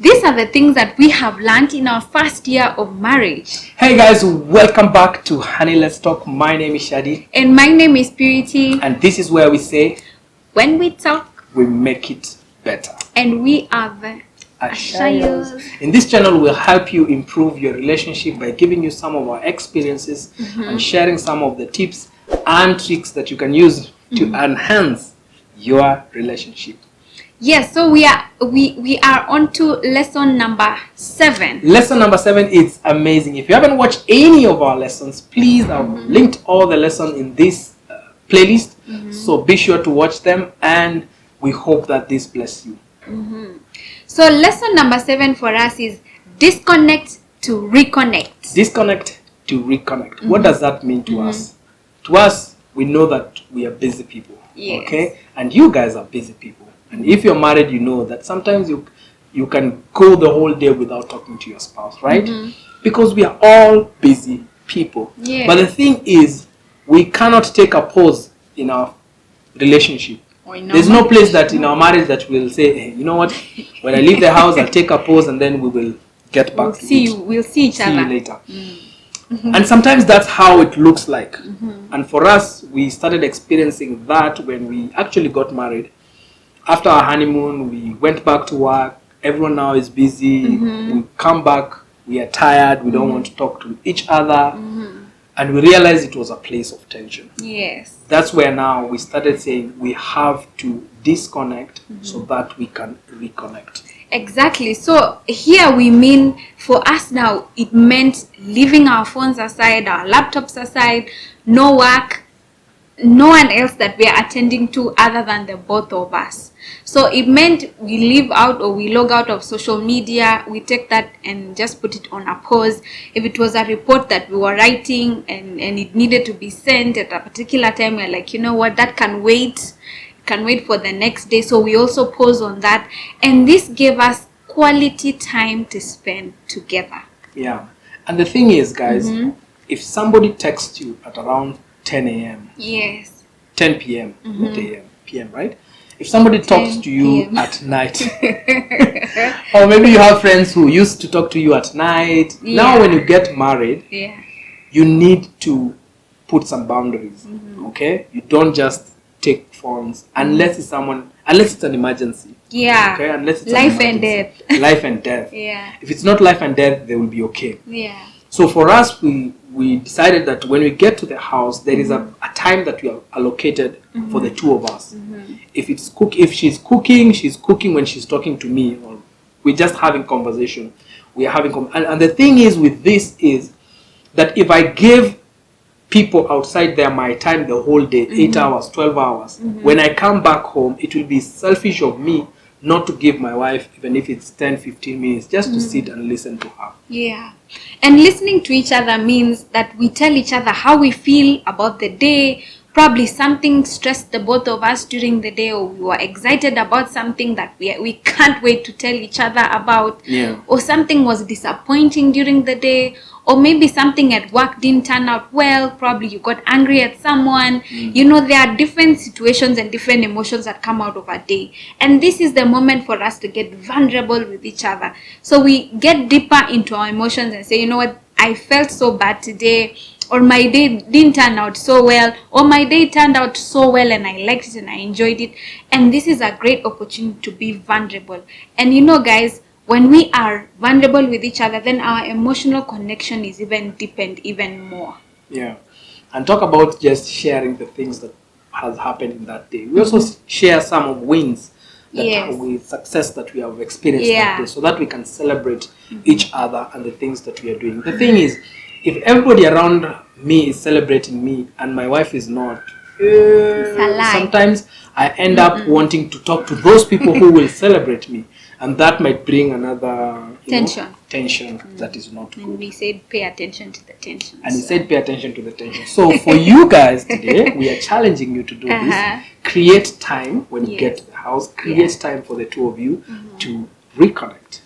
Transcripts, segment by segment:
These are the things that we have learned in our first year of marriage. Hey guys, welcome back to Honey Let's Talk. My name is Shadi. And my name is Purity. And this is where we say, when we talk, we make it better. And we are the aswyM. In this channel, we'll help you improve your relationship by giving you some of our experiences and sharing some of the tips and tricks that you can use to enhance your relationship. Yes, so we are on to lesson number 7. Lesson number 7 is amazing. If you haven't watched any of our lessons, please, I've linked all the lessons in this playlist. So be sure to watch them, and we hope that this bless you. So lesson number 7 for us is disconnect to reconnect. Disconnect to reconnect. What does that mean to us? To us, we know that we are busy people. Yes. Okay, and you guys are busy people. And if you're married, you know that sometimes you can go the whole day without talking to your spouse, right? Because we are all busy people. Yeah. But the thing is, we cannot take a pause in our relationship. There's no place that in our marriage that we'll say, hey, you know what? When I leave the house, I'll take a pause and then we will get back to it. We'll see each other. See you later. And sometimes that's how it looks like. And for us, we started experiencing that when we actually got married. After our honeymoon, we went back to work. Everyone now is busy. We come back, we are tired. We don't want to talk to each other. And we realized it was a place of tension. Yes. That's where now we started saying we have to disconnect so that we can reconnect. Exactly. So here we mean, for us now, it meant leaving our phones aside, our laptops aside, no work, no one else that we are attending to other than the both of us. So it meant we leave out or we log out of social media. We take that and just put it on a pause. If it was a report that we were writing and it needed to be sent at a particular time, we're like, you know what, that can wait. Can wait for the next day. So we also pause on that. And this gave us quality time to spend together. Yeah. And the thing is, guys, if somebody texts you at around 10 a.m. Yes. 10 p.m. Not a.m. p.m., right? If somebody talks to you at night, or maybe you have friends who used to talk to you at night. Now when you get married, you need to put some boundaries, okay? You don't just take phones unless it's an emergency. Yeah. Okay, unless it's life and death. Life and death. Yeah. If it's not life and death, they will be okay. Yeah. So for us, we decided that when we get to the house, there is a time that we have allocated for the two of us. If she's cooking when she's talking to me, or we're just having conversation. We are having and the thing is with this is that if I give people outside there my time the whole day, 8 hours, 12 hours, when I come back home, it will be selfish of me not to give my wife, even if it's 10, 15 minutes, just to sit and listen to her. Yeah. And listening to each other means that we tell each other how we feel about the day. Probably something stressed the both of us during the day, or we were excited about something that we can't wait to tell each other about. Yeah. Or something was disappointing during the day. Or maybe something at work didn't turn out well. Probably you got angry at someone. You know, there are different situations and different emotions that come out of a day. And this is the moment for us to get vulnerable with each other. So we get deeper into our emotions and say, you know what, I felt so bad today. Or my day didn't turn out so well. Or my day turned out so well and I liked it and I enjoyed it. And this is a great opportunity to be vulnerable. And you know, guys, when we are vulnerable with each other, then our emotional connection is even deepened even more. Yeah. And talk about just sharing the things that has happened in that day. We also share some of wins that with success that we have experienced that day, so that we can celebrate each other and the things that we are doing. The thing is, if everybody around me is celebrating me and my wife is not, sometimes I end up wanting to talk to those people who will celebrate me. And that might bring another tension that is not good. And we said pay attention to the tension. And he said pay attention to the tension. So for you guys today, we are challenging you to do this. Create time when you get to the house. Create time for the two of you to reconnect.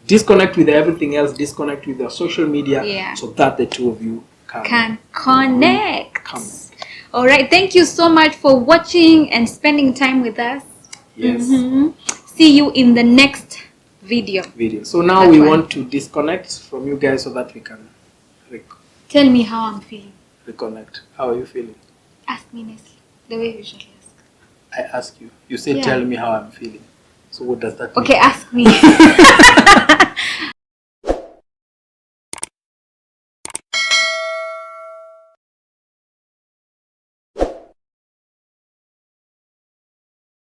Disconnect with everything else. Disconnect with your social media so that the two of you can connect. All right. Thank you so much for watching and spending time with us. Yes. See you in the next video. So now That we one. want to disconnect from you guys so that we can Tell me how I'm feeling. reconnect. How are you feeling? Ask me nicely. The way you usually ask. I ask you. You say Yeah. tell me how I'm feeling. So what does that mean? Okay, ask me.